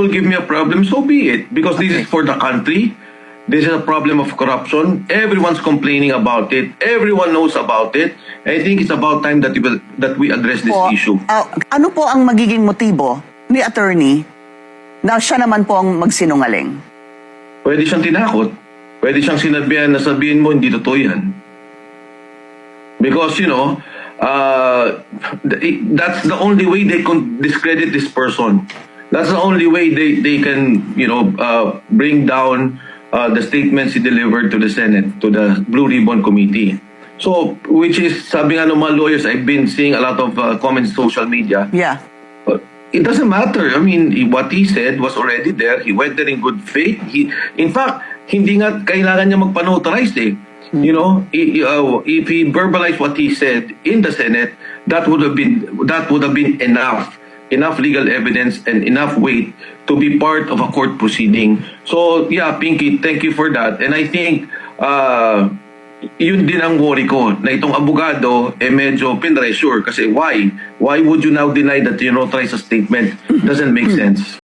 will give me a problem, so be it. Because this is for the country. This is a problem of corruption. Everyone's complaining about it. Everyone knows about it. I think it's about time that we address this issue. Ano po ang magiging motibo ni attorney na siya naman po ang magsinungaling? Pwede siyang tinakot. Pwede siyang sinabihan na sabihin mo, hindi totoo yan. Because, that's the only way they can discredit this person. That's the only way they can, bring down the statements he delivered to the Senate, to the Blue Ribbon Committee. So, which is, sabi nga ng mga lawyers, I've been seeing a lot of comments in social media. Yeah. It doesn't matter. I mean, what he said was already there. He went there in good faith. In fact, hindi nga kailangan niya magpa-notarize eh. If he verbalized what he said in the Senate, that would have been enough legal evidence and enough weight to be part of a court proceeding. So, yeah, Pinky, thank you for that. And I think, yun din ang worry ko, na itong abogado, medyo pinressure. Kasi why? Why would you now deny that you notarize a statement? Doesn't make sense.